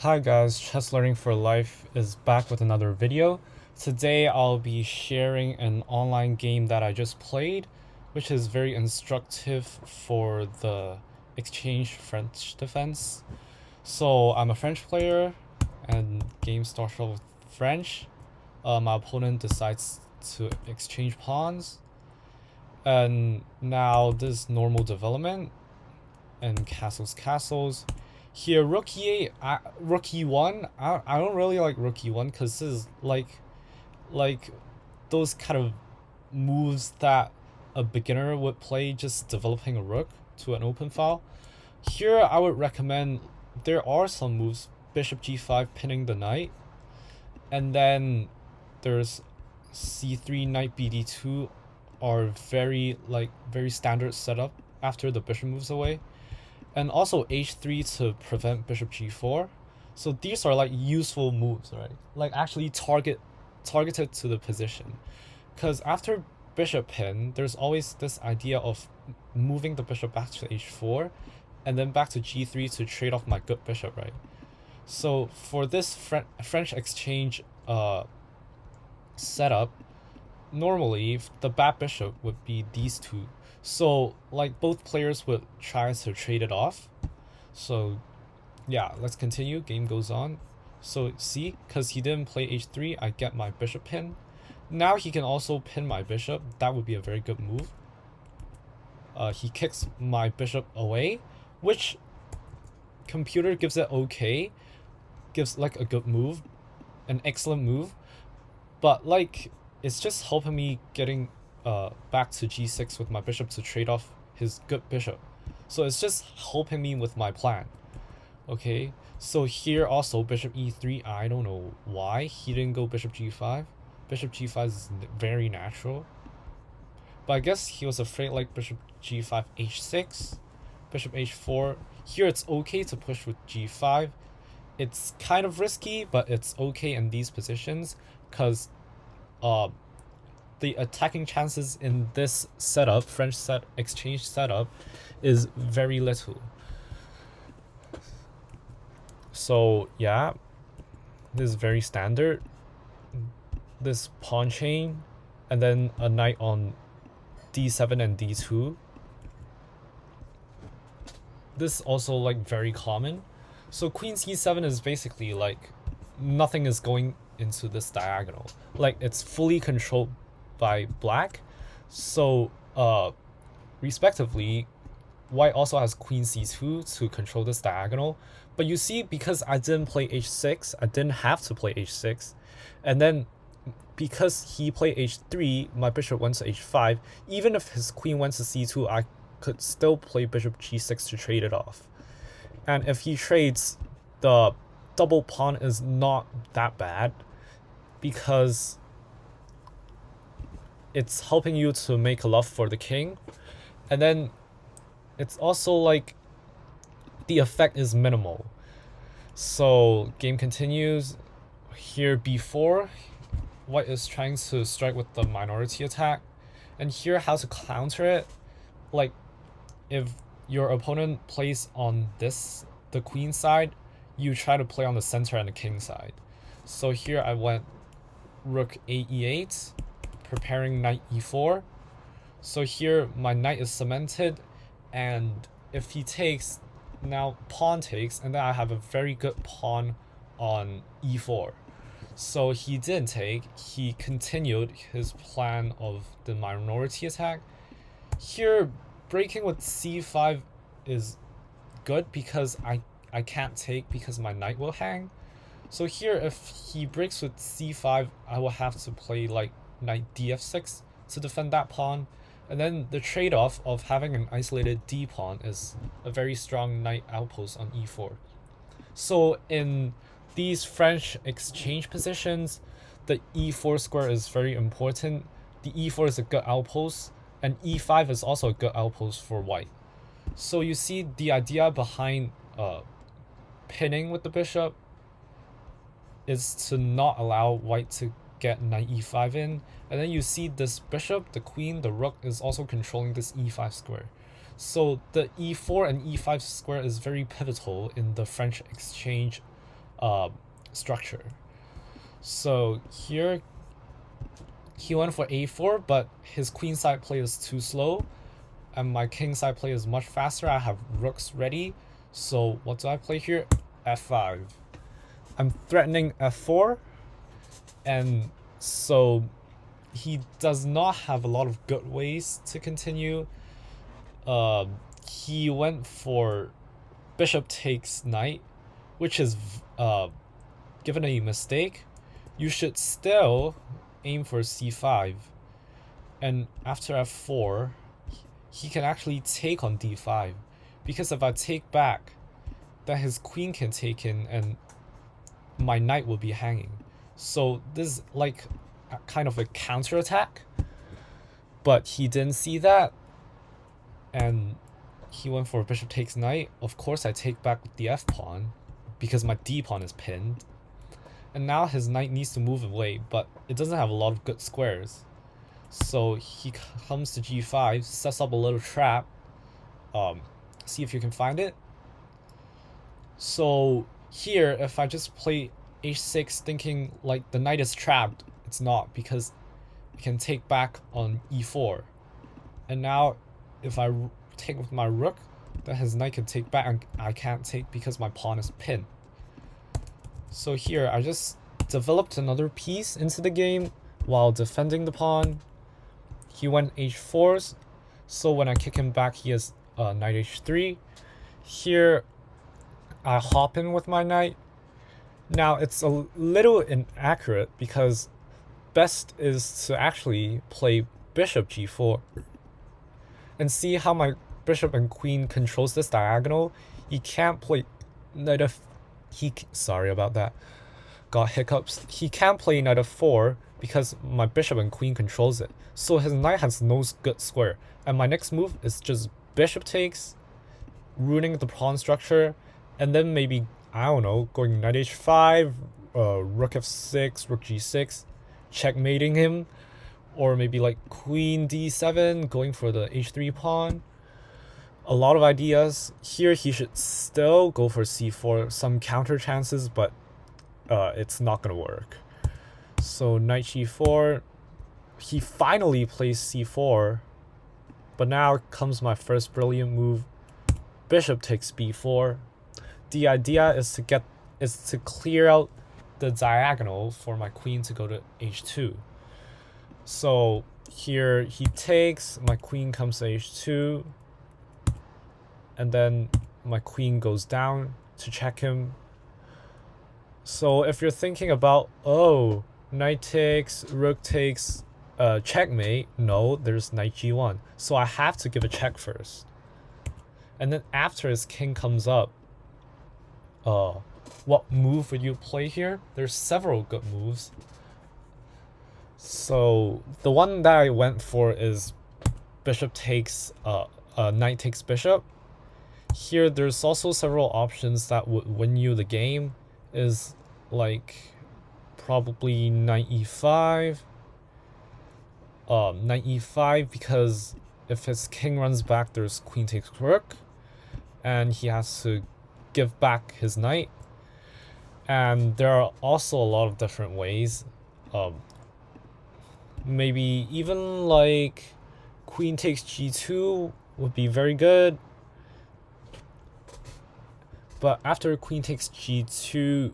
Hi guys, Chess Learning for Life is back with another video. Today I'll be sharing an online game that I just played, which is very instructive for the exchange French defense. So I'm a French player and game starts off with French. My opponent decides to exchange pawns, and now this normal development and castles. Here, rook e8, rook e1. I don't really like rook e1 because this is like those kind of moves that a beginner would play, just developing a rook to an open file. Here, I would recommend there are some moves: bishop g5, pinning the knight, and then there's c3, knight bd2 are very standard setup after the bishop moves away. And also h3 to prevent bishop g4. So these are like useful moves, right? Like actually targeted to the position. Because after bishop pin, there's always this idea of moving the bishop back to h4 and then back to g3 to trade off my good bishop, right? So for this French exchange setup, normally the bad bishop would be these two. So like both players would try to trade it off. So yeah, let's continue. Game goes on. So see, because he didn't play h3, I get my bishop pin. Now he can also pin my bishop. That would be a very good move. He kicks my bishop away, which computer gives it okay, gives like a good move, an excellent move, but like it's just helping me getting back to g6 with my bishop to trade off his good bishop. So it's just helping me with my plan. Okay, so here also bishop e3. I don't know why he didn't go bishop g5. Bishop g5 is very natural, but I guess he was afraid like bishop g5, h6, bishop h4. Here it's okay to push with g5. It's kind of risky, but it's okay in these positions because the attacking chances in this setup, French exchange setup, is very little. So yeah, this is very standard. This pawn chain, and then a knight on d7 and d2. This is also like very common. So queen c7 is basically like nothing is going into this diagonal. Like it's fully controlled by black. So respectively, white also has queen c2 to control this diagonal. But you see, because I didn't play h6, I didn't have to play h6. And then because he played h3, my bishop went to h5. Even if his queen went to c2, I could still play bishop g6 to trade it off. And if he trades, the double pawn is not that bad because it's helping you to make a love for the king. And then it's also like the effect is minimal. So game continues. Here b4, white is trying to strike with the minority attack, and here how to counter it. Like if your opponent plays on this, the queen side, you try to play on the center and the king side. So here I went rook a e8, preparing knight e4. So here my knight is cemented, and if he takes, now pawn takes, and then I have a very good pawn on e4. So he didn't take, he continued his plan of the minority attack. Here breaking with c5 is good because I can't take because my knight will hang. So here if he breaks with c5, I will have to play like knight df6 to defend that pawn. And then the trade-off of having an isolated d pawn is a very strong knight outpost on e4. So in these French exchange positions, the e4 square is very important. The e4 is a good outpost, and e5 is also a good outpost for white. So you see the idea behind pinning with the bishop is to not allow white to get knight e5 in, and then you see this bishop, the queen, the rook is also controlling this e5 square. So the e4 and e5 square is very pivotal in the French exchange structure. So here he went for a4, but his queen side play is too slow, and my king side play is much faster. I have rooks ready. So what do I play here? f5. I'm threatening f4, and so he does not have a lot of good ways to continue. He went for bishop takes knight, which is given a mistake. You should still aim for c5, and after f4 he can actually take on d5, because if I take back, then his queen can take in and my knight will be hanging. So this is like a kind of a counterattack, but he didn't see that, and he went for bishop takes knight. Of course I take back with the f pawn because my d pawn is pinned, and now his knight needs to move away, but it doesn't have a lot of good squares. So he comes to g5, sets up a little trap. See if you can find it. So here, if I just play h6 thinking like the knight is trapped, it's not, because it can take back on e4. And now if I take with my rook, then his knight can take back, and I can't take because my pawn is pinned. So here I just developed another piece into the game while defending the pawn. He went h4s, so when I kick him back he has knight h3. Here I hop in with my knight. Now it's a little inaccurate because best is to actually play bishop g4 and see how my bishop and queen controls this diagonal. He can't play knight of sorry about that, got hiccups. He can't play knight f4 because my bishop and queen controls it, so his knight has no good square, and my next move is just bishop takes, ruining the pawn structure, and then maybe, I don't know, going knight h5, rook f6, rook g6, checkmating him, or maybe like queen d7, going for the h3 pawn. A lot of ideas. Here he should still go for c4, some counter chances, but it's not gonna work. So knight g4, he finally plays c4, but now comes my first brilliant move, bishop takes b4. The idea is to clear out the diagonal for my queen to go to h2. So here he takes, my queen comes to h2, and then my queen goes down to check him. So if you're thinking about, oh, knight takes, rook takes, checkmate, no, there's knight g1. So I have to give a check first. And then after his king comes up, what move would you play here? There's several good moves. So the one that I went for is bishop takes, knight takes bishop. Here there's also several options that would win you the game, is like probably knight e5, because if his king runs back, there's queen takes rook, and he has to give back his knight. And there are also a lot of different ways. Maybe even like queen takes g2 would be very good. But after queen takes g2,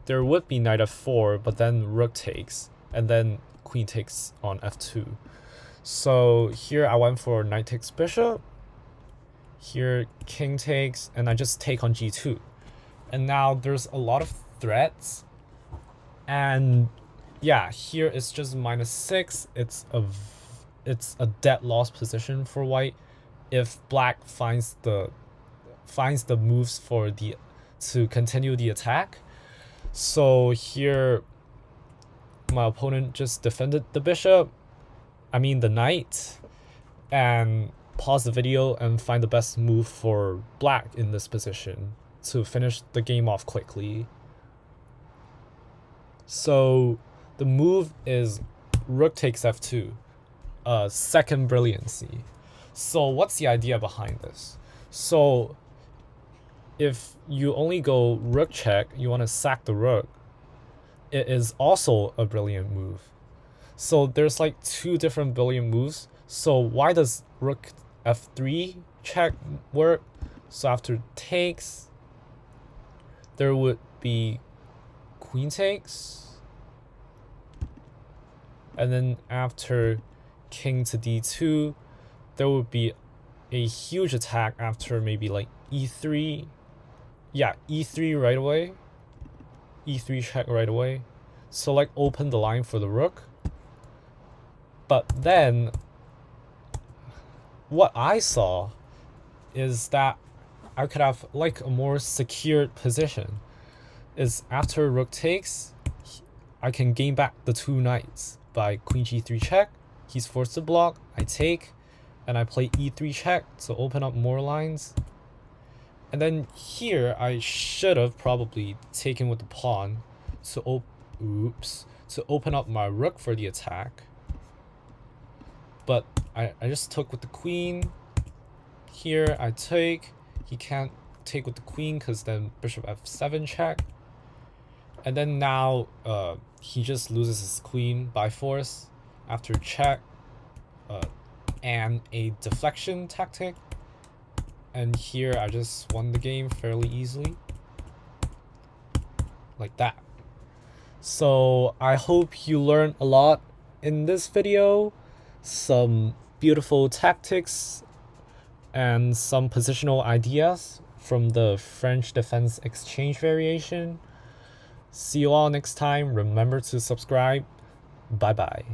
there would be knight f4, but then rook takes, and then queen takes on f2. So here I went for knight takes bishop. Here king takes, and I just take on g2. And now there's a lot of threats. And yeah, here it's just -6. It's a dead loss position for white if black finds the moves for to continue the attack. So here my opponent just defended the bishop, the knight, and pause the video and find the best move for black in this position to finish the game off quickly. So the move is rook takes f2, second brilliancy. So what's the idea behind this? So if you only go rook check, you want to sack the rook, it is also a brilliant move. So there's like two different brilliant moves. So why does rook f3 check work? So after takes, there would be queen takes, and then after king to d2, there would be a huge attack after maybe like e3. Yeah, e3 right away. E3 check right away. So like open the line for the rook. But then what I saw is that I could have like a more secured position. Is after rook takes, I can gain back the two knights by queen g3 check. He's forced to block, I take, and I play e3 check to open up more lines. And then here I should have probably taken with the pawn to open up my rook for the attack. But I just took with the queen. Here I take. He can't take with the queen because then bishop f7 check. And then now he just loses his queen by force after check and a deflection tactic. And here I just won the game fairly easily. Like that. So I hope you learned a lot in this video. Some beautiful tactics and some positional ideas from the French defense exchange variation. See you all next time. Remember to subscribe. Bye bye.